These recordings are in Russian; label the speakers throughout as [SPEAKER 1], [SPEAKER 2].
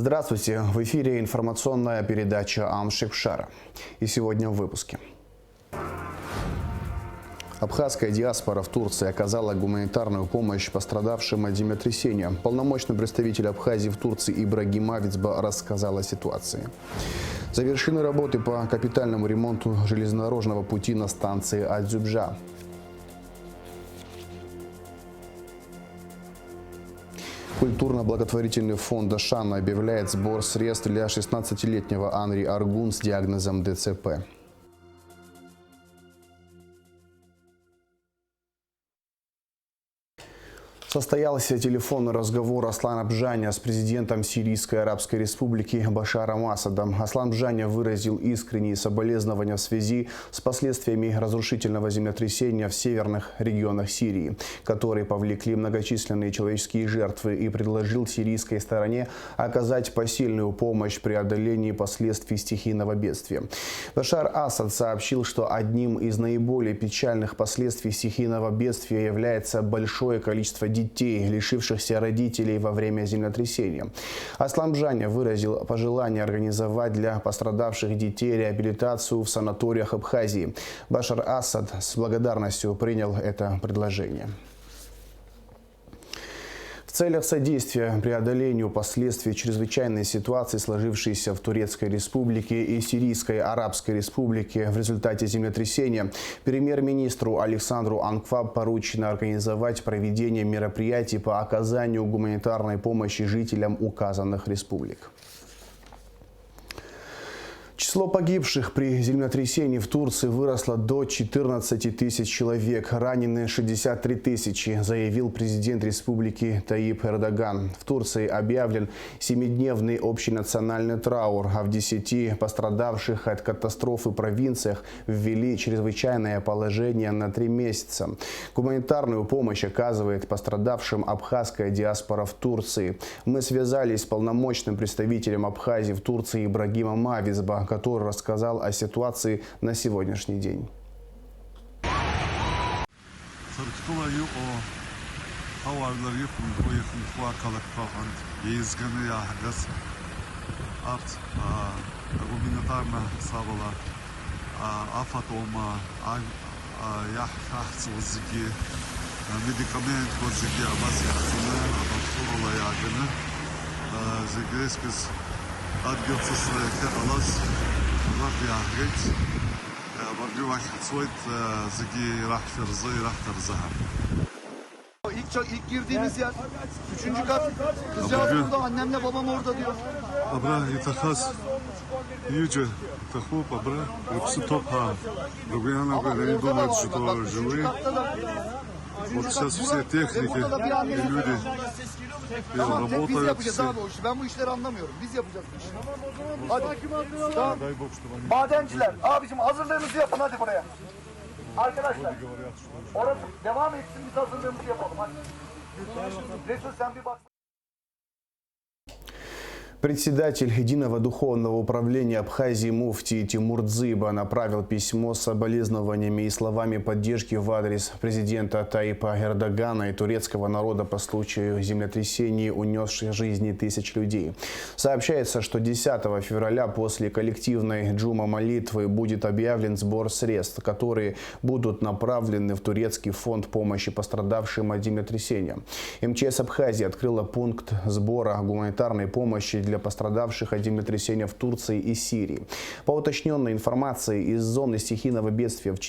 [SPEAKER 1] Здравствуйте! В эфире информационная передача «Амшикшара». И сегодня в выпуске. Абхазская диаспора в Турции оказала гуманитарную помощь пострадавшим от землетрясения. Полномочный представитель Абхазии в Турции Ибрагим Авицба рассказал о ситуации. Завершены работы по капитальному ремонту железнодорожного пути на станции Адзюбжа. Культурно-благотворительный фонд «Ашана» объявляет сбор средств для 16-летнего Анри Аргун с диагнозом ДЦП. Состоялся телефонный разговор Аслана Бжаня с президентом Сирийской Арабской Республики Башаром Асадом. Аслан Бжаня выразил искренние соболезнования в связи с последствиями разрушительного землетрясения в северных регионах Сирии, которые повлекли многочисленные человеческие жертвы, и предложил сирийской стороне оказать посильную помощь в преодолении последствий стихийного бедствия. Башар Асад сообщил, что одним из наиболее печальных последствий стихийного бедствия является большое количество детей, лишившихся родителей во время землетрясения. Аслан Бжаня выразил пожелание организовать для пострадавших детей реабилитацию в санаториях Абхазии. Башар Асад с благодарностью принял это предложение. В целях содействия преодолению последствий чрезвычайной ситуации, сложившейся в Турецкой Республике и Сирийской Арабской Республике в результате землетрясения, премьер-министру Александру Анкваб поручено организовать проведение мероприятий по оказанию гуманитарной помощи жителям указанных республик. Число погибших при землетрясении в Турции выросло до 14 тысяч человек. Ранены 63 тысячи, заявил президент республики Таип Эрдоган. В Турции объявлен 7-дневный общенациональный траур, а в 10 пострадавших от катастрофы провинциях ввели чрезвычайное положение на 3 месяца. Гуманитарную помощь оказывает пострадавшим абхазская диаспора в Турции. Мы связались с полномочным представителем Абхазии в Турции Ибрагимом Авицба, который рассказал о ситуации на сегодняшний день.
[SPEAKER 2] İlk girdiğimiz yer 3. kat. Kızcağız burada, annemle babam orada diyor.
[SPEAKER 3] Abra yatakhas yüce takhub abra hepsi top ha. Rubiyana böyle думают, что живые. Вот сейчас все техники и люди
[SPEAKER 2] Tamam, biz
[SPEAKER 3] работают
[SPEAKER 2] yapacağız
[SPEAKER 3] все.
[SPEAKER 2] abi o işi. Ben bu işleri anlamıyorum. Biz yapacağız bu işi. Hadi. Tamam. Madenciler, abicim hazırlığınızı yapın hadi buraya. Arkadaşlar, orası devam etsin, biz hazırlığımızı yapalım hadi. Resul sen bir bak.
[SPEAKER 1] Председатель Единого духовного управления Абхазии муфти Тимур Дзыба направил письмо с соболезнованиями и словами поддержки в адрес президента Таипа Эрдогана и турецкого народа по случаю землетрясений, унесших жизни тысяч людей. Сообщается, что 10 февраля после коллективной джума молитвы будет объявлен сбор средств, которые будут направлены в турецкий фонд помощи пострадавшим от землетрясения. МЧС Абхазии открыла пункт сбора гуманитарной помощи для пострадавших от землетрясения в Турции и Сирии. По уточненной информации, из зоны стихийного бедствия в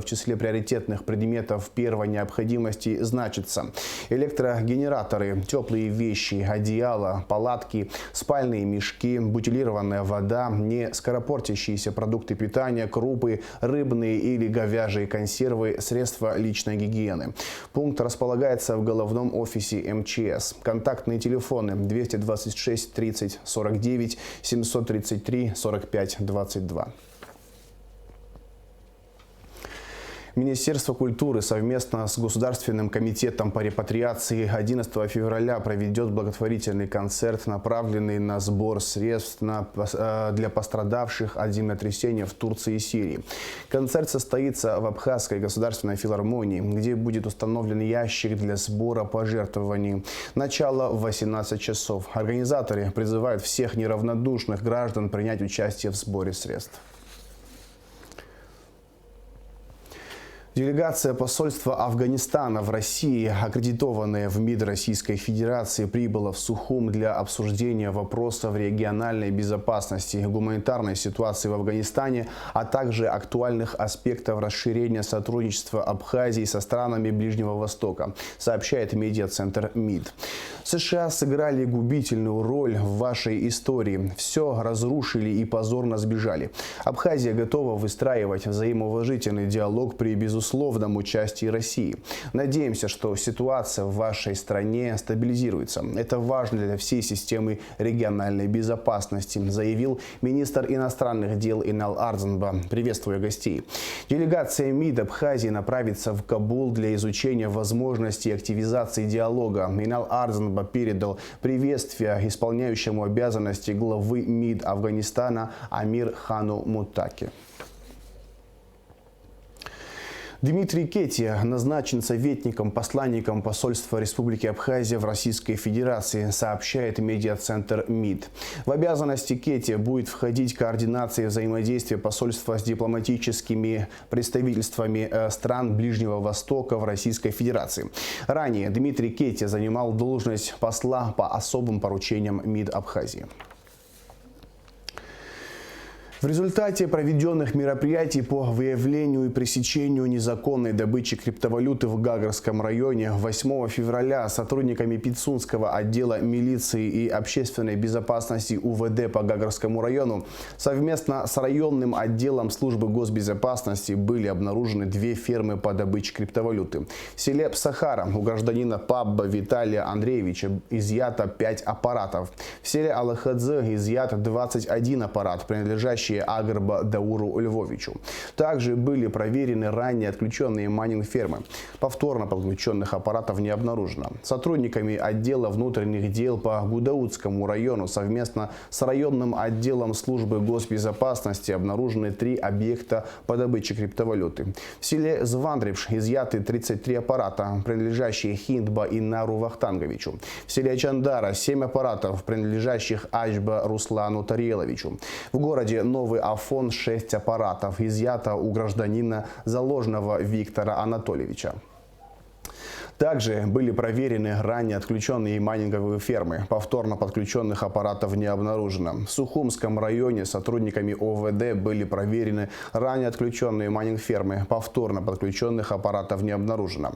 [SPEAKER 1] числе приоритетных предметов первой необходимости значатся электрогенераторы, теплые вещи, одеяла, палатки, спальные мешки, бутилированная вода, не скоропортящиеся продукты питания, крупы, рыбные или говяжьи консервы, средства личной гигиены. Пункт располагается в головном офисе МЧС. Контактные телефоны 226 30 49 733 45 22. Министерство культуры совместно с Государственным комитетом по репатриации 11 февраля проведет благотворительный концерт, направленный на сбор средств для пострадавших от землетрясения в Турции и Сирии. Концерт состоится в Абхазской государственной филармонии, где будет установлен ящик для сбора пожертвований. Начало в 18 часов. Организаторы призывают всех неравнодушных граждан принять участие в сборе средств. Делегация посольства Афганистана в России, аккредитованная в МИД Российской Федерации, прибыла в Сухум для обсуждения вопросов региональной безопасности, гуманитарной ситуации в Афганистане, а также актуальных аспектов расширения сотрудничества Абхазии со странами Ближнего Востока, сообщает медиацентр МИД. США сыграли губительную роль в вашей истории. Все разрушили и позорно сбежали. Абхазия готова выстраивать взаимоуважительный диалог при безусловном участии России. Надеемся, что ситуация в вашей стране стабилизируется. Это важно для всей системы региональной безопасности, заявил министр иностранных дел Инал Ардзанба, приветствуя гостей. Делегация МИД Абхазии направится в Кабул для изучения возможностей активизации диалога. Инал Ардзанба передал приветствие исполняющему обязанности главы МИД Афганистана Амир Хану Муттаки. Дмитрий Кетия назначен советником-посланником посольства Республики Абхазия в Российской Федерации, сообщает медиацентр МИД. В обязанности Кетия будет входить координация взаимодействия посольства с дипломатическими представительствами стран Ближнего Востока в Российской Федерации. Ранее Дмитрий Кетия занимал должность посла по особым поручениям МИД Абхазии. В результате проведенных мероприятий по выявлению и пресечению незаконной добычи криптовалюты в Гагарском районе 8 февраля сотрудниками Пицунского отдела милиции и общественной безопасности УВД по Гагарскому району совместно с районным отделом службы госбезопасности были обнаружены две фермы по добыче криптовалюты. В селе Псахара у гражданина Пабба Виталия Андреевича изъято 5 аппаратов. В селе Алахадзе изъято 21 аппарат, принадлежащий Агрба Дауру Львовичу. Также были проверены ранее отключенные майнинг-фермы. Повторно подключенных аппаратов не обнаружено. Сотрудниками отдела внутренних дел по Гудаутскому району совместно с районным отделом службы госбезопасности обнаружены 3 объекта по добыче криптовалюты. В селе Звандрипш изъяты 33 аппарата, принадлежащие Хиндба и Нару Вахтанговичу. В селе Чандара 7 аппаратов, принадлежащих Ачба Руслану Тарьеловичу. В городе Новый Афон 6 аппаратов изъято у гражданина Заложного Виктора Анатольевича. Также были проверены ранее отключенные майнинговые фермы. Повторно подключенных аппаратов не обнаружено. В Сухумском районе сотрудниками ОВД были проверены ранее отключенные майнинг-фермы. Повторно подключенных аппаратов не обнаружено.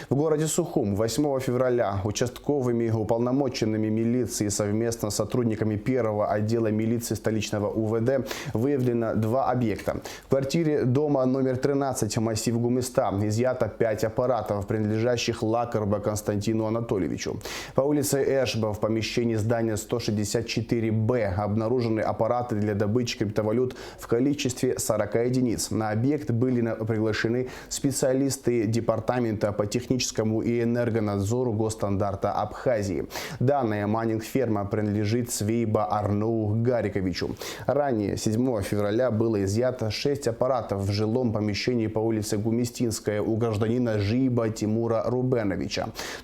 [SPEAKER 1] В городе Сухум 8 февраля участковыми уполномоченными милиции совместно с сотрудниками первого отдела милиции столичного УВД выявлено 2 объекта. В квартире дома номер 13 массив Гумыста изъято 5 аппаратов, принадлежащих Лакарба Константину Анатольевичу. По улице Эшба в помещении здания 164Б обнаружены аппараты для добычи криптовалют в количестве 40 единиц. На объект были приглашены специалисты Департамента по техническому и энергонадзору Госстандарта Абхазии. Данная майнинг-ферма принадлежит Свейба Арноу Гариковичу. Ранее 7 февраля было изъято 6 аппаратов в жилом помещении по улице Гумистинская у гражданина Жиба Тимура Рубеновича.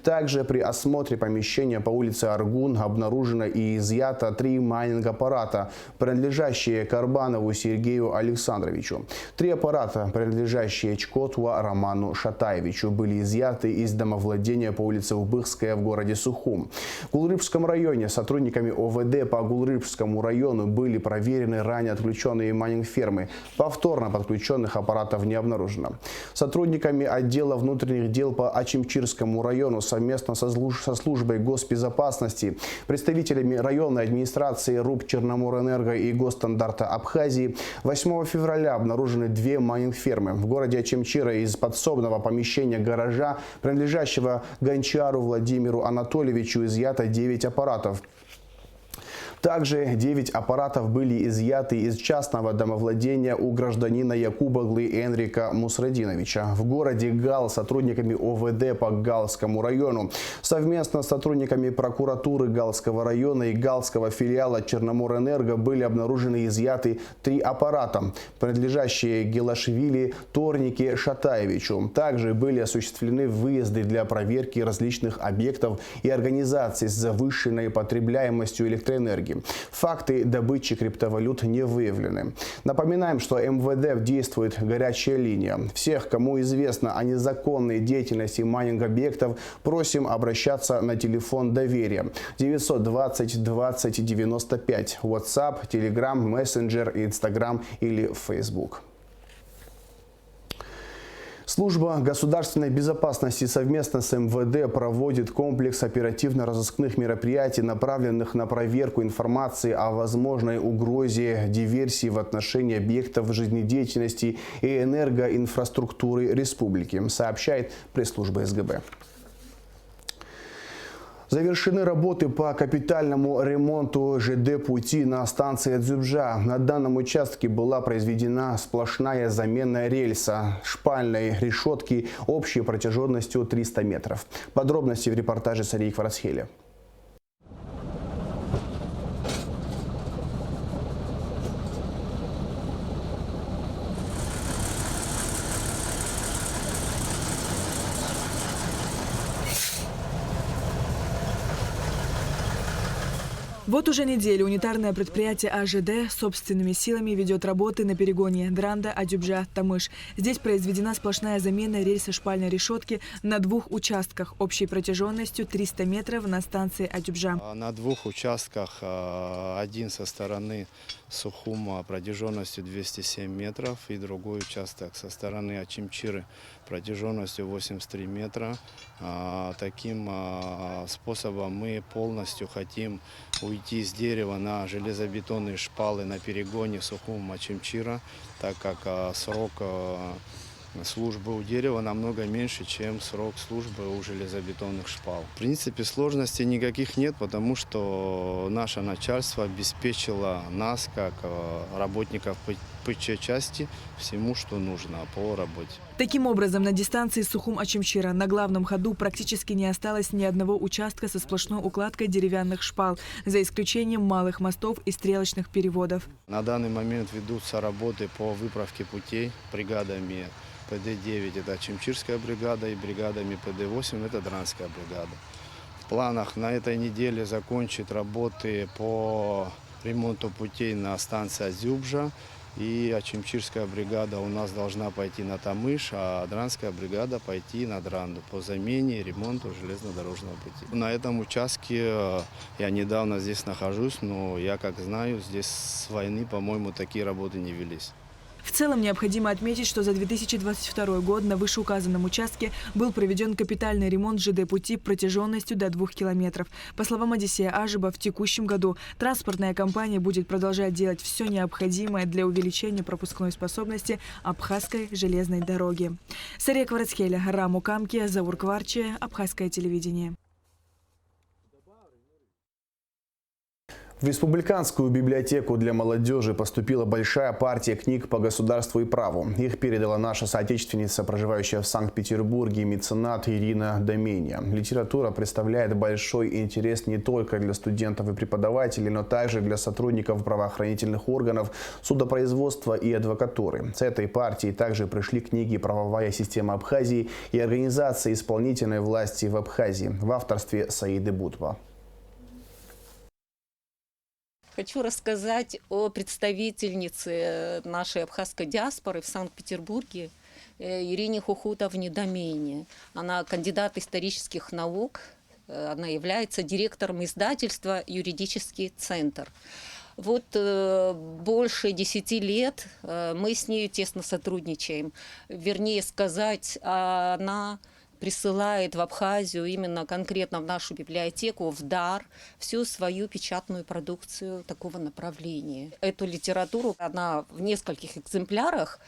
[SPEAKER 1] Также при осмотре помещения по улице Аргун обнаружено и изъято 3 майнинг-аппарата, принадлежащие Карбанову Сергею Александровичу. 3 аппарата, принадлежащие Чкотуа Роману Шатаевичу, были изъяты из домовладения по улице Убыхская в городе Сухум. В Гулрыбском районе сотрудниками ОВД по Гулрыбскому району были проверены ранее отключенные майнинг-фермы. Повторно подключенных аппаратов не обнаружено. Сотрудниками отдела внутренних дел по Ачимчирскому району совместно со службой госбезопасности, представителями районной администрации РУП Черноморэнерго и Госстандарта Абхазии 8 февраля обнаружены 2 майнинг-фермы. В городе Ачимчира из подсобного помещения гаража, принадлежащего Гончару Владимиру Анатольевичу, изъято 9 аппаратов. Также 9 аппаратов были изъяты из частного домовладения у гражданина Якубоглы Энрика Мусрадиновича в городе Гал сотрудниками ОВД по Галскому району. Совместно с сотрудниками прокуратуры Галского района и Галского филиала Черноморэнерго были обнаружены и изъяты 3 аппарата, принадлежащие Гелашвили Торнике Шатаевичу. Также были осуществлены выезды для проверки различных объектов и организаций с завышенной потребляемостью электроэнергии. Факты добычи криптовалют не выявлены. Напоминаем, что МВД действует горячая линия. Всех, кому известно о незаконной деятельности майнинг-объектов, просим обращаться на телефон доверия 920 20 95, WhatsApp, Telegram, Messenger, Instagram или Facebook. Служба государственной безопасности совместно с МВД проводит комплекс оперативно-розыскных мероприятий, направленных на проверку информации о возможной угрозе диверсии в отношении объектов жизнедеятельности и энергоинфраструктуры республики, сообщает пресс-служба СГБ. Завершены работы по капитальному ремонту ЖД-пути на станции Дзюбжа. На данном участке была произведена сплошная замена рельса, шпальной решетки общей протяженностью 300 метров. Подробности в репортаже Сарии Кварацхели.
[SPEAKER 4] Вот уже неделю унитарное предприятие АЖД собственными силами ведет работы на перегоне Дранда-Адюбжа-Тамыш. Здесь произведена сплошная замена рельса шпальной решетки на 2 участках общей протяженностью 300 метров на станции Адюбжа.
[SPEAKER 5] На 2 участках, один со стороны Сухума протяженностью 207 метров и другой участок со стороны Ачимчиры протяженностью 83 метра. Таким способом мы полностью хотим уйти с дерева на железобетонные шпалы на перегоне Сухум-Ачимчира, так как срок службы у дерева намного меньше, чем срок службы у железобетонных шпал. В принципе, сложностей никаких нет, потому что наше начальство обеспечило нас, как работников ПЧ-части, всему, что нужно по работе.
[SPEAKER 4] Таким образом, на дистанции Сухум-Ачимчира на главном ходу практически не осталось ни одного участка со сплошной укладкой деревянных шпал, за исключением малых мостов и стрелочных переводов.
[SPEAKER 5] На данный момент ведутся работы по выправке путей бригадами ПД-9, это Ачимчирская бригада, и бригадами ПД-8, это Дранская бригада. В планах на этой неделе закончить работы по ремонту путей на станции Адюбжа. И Ачимчирская бригада у нас должна пойти на Тамыш, а Дранская бригада пойти на Дранду по замене и ремонту железнодорожного пути. На этом участке я недавно здесь нахожусь, но я как знаю, здесь с войны, по-моему, такие работы не велись.
[SPEAKER 4] В целом необходимо отметить, что за 2022 год на вышеуказанном участке был проведен капитальный ремонт ЖД-пути протяженностью до 2 километров. По словам Одиссея Ажиба, в текущем году транспортная компания будет продолжать делать все необходимое для увеличения пропускной способности Абхазской железной дороги. Сария Кварацхели, Раму Камки, Заур Кварчи, Абхазское телевидение.
[SPEAKER 1] В Республиканскую библиотеку для молодежи поступила большая партия книг по государству и праву. Их передала наша соотечественница, проживающая в Санкт-Петербурге, меценат Ирина Доменья. Литература представляет большой интерес не только для студентов и преподавателей, но также для сотрудников правоохранительных органов, судопроизводства и адвокатуры. С этой партией также пришли книги «Правовая система Абхазии» и «Организация исполнительной власти в Абхазии» в авторстве Саиды Бутба.
[SPEAKER 6] Хочу рассказать о представительнице нашей абхазской диаспоры в Санкт-Петербурге Ирине Хухутовне Доменье. Она кандидат исторических наук, она является директором издательства «Юридический центр». Вот больше 10 лет мы с ней тесно сотрудничаем. Вернее сказать, она присылает в Абхазию, именно конкретно в нашу библиотеку, в дар, всю свою печатную продукцию такого направления. Эту литературу, она в нескольких экземплярах,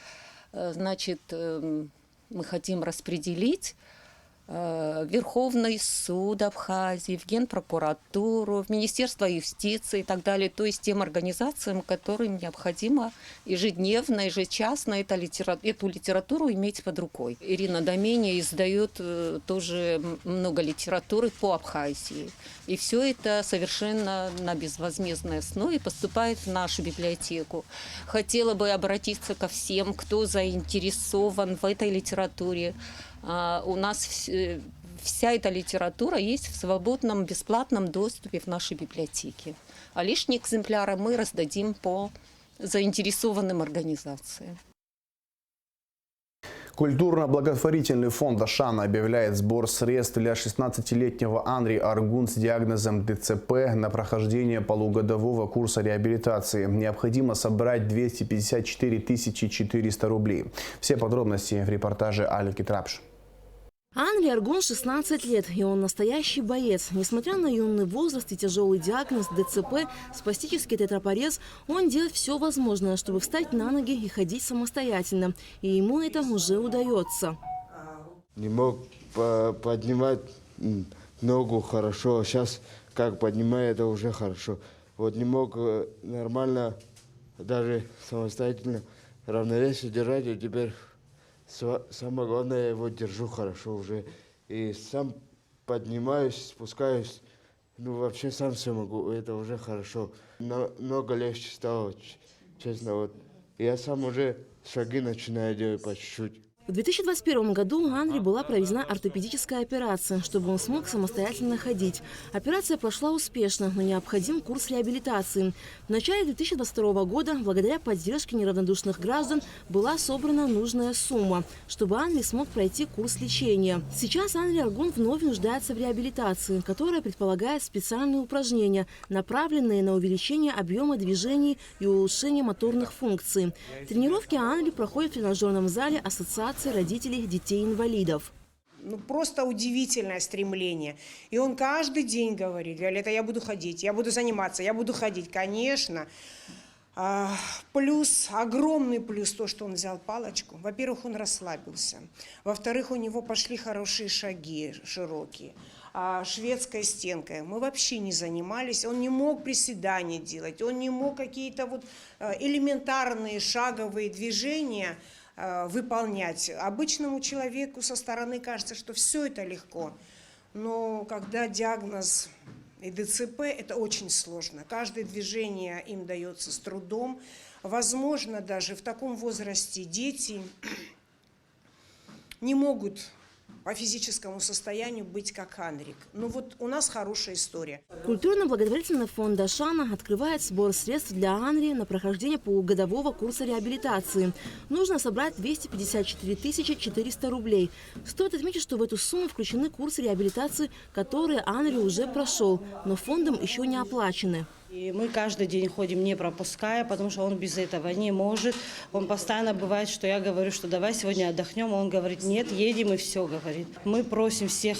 [SPEAKER 6] значит, мы хотим распределить Верховный суд Абхазии, в Генпрокуратуру, в Министерство юстиции и так далее. То есть тем организациям, которым необходимо ежедневно, ежечасно эту литературу иметь под рукой. Ирина Домения издает тоже много литературы по Абхазии. И все это совершенно на безвозмездной основе поступает в нашу библиотеку. Хотела бы обратиться ко всем, кто заинтересован в этой литературе. У нас вся эта литература есть в свободном, бесплатном доступе в нашей библиотеке. А лишние экземпляры мы раздадим по заинтересованным организациям.
[SPEAKER 1] Культурно-благотворительный фонд «Ашана» объявляет сбор средств для 16-летнего Анри Аргун с диагнозом ДЦП на прохождение полугодового курса реабилитации. Необходимо собрать 254 400 рублей. Все подробности в репортаже Алики Трапш.
[SPEAKER 7] Анри Аргун 16 лет, и он настоящий боец. Несмотря на юный возраст и тяжелый диагноз ДЦП, спастический тетрапорез, он делает все возможное, чтобы встать на ноги и ходить самостоятельно. И ему это уже удается.
[SPEAKER 8] Не мог поднимать ногу хорошо, сейчас как поднимаю, это уже хорошо. Вот не мог нормально, даже самостоятельно равновесие держать, и теперь... Самое главное, я его держу хорошо уже. И сам поднимаюсь, спускаюсь. Ну, вообще сам все могу, это уже хорошо. Много легче стало, честно. Вот. Я сам уже шаги начинаю делать по чуть-чуть.
[SPEAKER 7] В 2021 году у Анри была проведена ортопедическая операция, чтобы он смог самостоятельно ходить. Операция прошла успешно, но необходим курс реабилитации. В начале 2022 года, благодаря поддержке неравнодушных граждан, была собрана нужная сумма, чтобы Анри смог пройти курс лечения. Сейчас Анри Аргун вновь нуждается в реабилитации, которая предполагает специальные упражнения, направленные на увеличение объема движений и улучшение моторных функций. Тренировки Анри проходят в тренажерном зале Ассоциации родителей детей-инвалидов.
[SPEAKER 9] Ну, просто удивительное стремление. И он каждый день говорит: Виолетта, я буду ходить, я буду заниматься, я буду ходить. Конечно. Плюс, огромный плюс то, что он взял палочку. Во-первых, он расслабился. Во-вторых, у него пошли хорошие шаги, широкие. Шведской стенкой мы вообще не занимались. Он не мог приседания делать, он не мог какие-то вот элементарные шаговые движения выполнять. Обычному человеку со стороны кажется, что все это легко. Но когда диагноз и ДЦП, это очень сложно. Каждое движение им дается с трудом. Возможно, даже в таком возрасте дети не могут по физическому состоянию быть как Анрик. Ну вот у нас хорошая история.
[SPEAKER 7] Культурно-благотворительный фонд «Ашана» открывает сбор средств для Анри на прохождение полугодового курса реабилитации. Нужно собрать 254 400 рублей. Стоит отметить, что в эту сумму включены курсы реабилитации, которые Анри уже прошел, но фондом еще не оплачены.
[SPEAKER 10] И мы каждый день ходим, не пропуская, потому что он без этого не может. Он постоянно бывает, что я говорю, что давай сегодня отдохнем, он говорит, нет, едем и все, говорит. Мы просим всех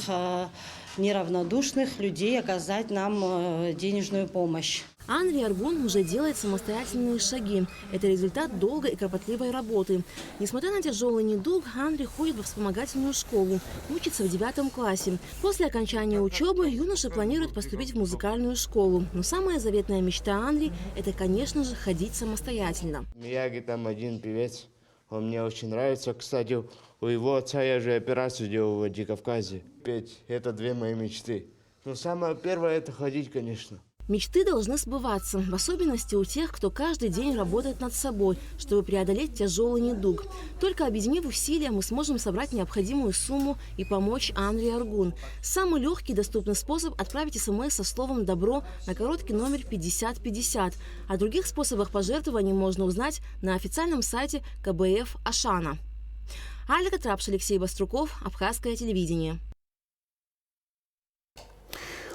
[SPEAKER 10] неравнодушных людей оказать нам денежную помощь.
[SPEAKER 7] Анри Аргун уже делает самостоятельные шаги. Это результат долгой и кропотливой работы. Несмотря на тяжелый недуг, Анри ходит во вспомогательную школу, учится в 9 классе. После окончания учебы юноша планирует поступить в музыкальную школу. Но самая заветная мечта Анри – это, конечно же, ходить самостоятельно.
[SPEAKER 8] Мияги там один певец, он мне очень нравится. Кстати, у его отца я же операцию делал в Владикавказе. Петь – это две мои мечты. Но самое первое – это ходить, конечно.
[SPEAKER 7] Мечты должны сбываться, в особенности у тех, кто каждый день работает над собой, чтобы преодолеть тяжелый недуг. Только объединив усилия, мы сможем собрать необходимую сумму и помочь Анри Аргун. Самый легкий и доступный способ – отправить СМС со словом «Добро» на короткий номер 5050. О других способах пожертвований можно узнать на официальном сайте КБФ «Ашана». Алика Трапш, Алексей Баструков, Абхазское телевидение.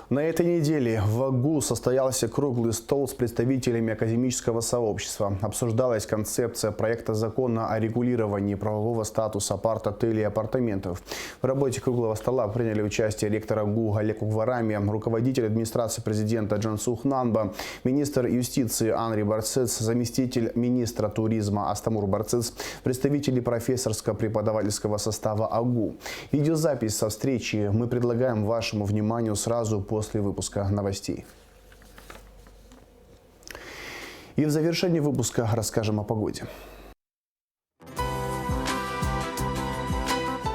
[SPEAKER 1] На этой неделе в АГУ состоялся круглый стол с представителями академического сообщества. Обсуждалась концепция проекта закона о регулировании правового статуса апарт-отелей и апартаментов. В работе круглого стола приняли участие ректор АГУ Галек Угварами, руководитель администрации президента Джансух Нанба, министр юстиции Анри Барцец, заместитель министра туризма Астамур Барцец, представители профессорско-преподавательского состава АГУ. Видеозапись со встречи мы предлагаем вашему вниманию сразу после выпуска новостей. И в завершении выпуска расскажем о погоде.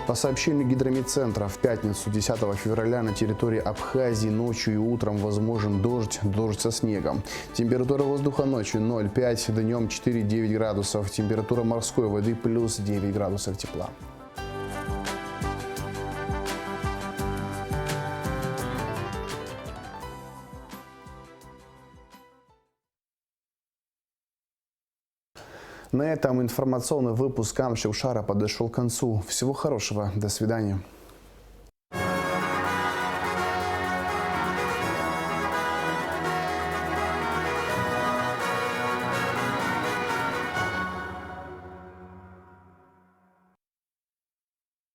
[SPEAKER 1] По сообщению гидрометцентра, в пятницу 10 февраля на территории Абхазии ночью и утром возможен дождь со снегом. Температура воздуха ночью 0,5, днем 4-9 градусов. Температура морской воды плюс 9 градусов тепла. На этом информационный выпуск Камши Ушара подошел к концу. Всего хорошего. До свидания.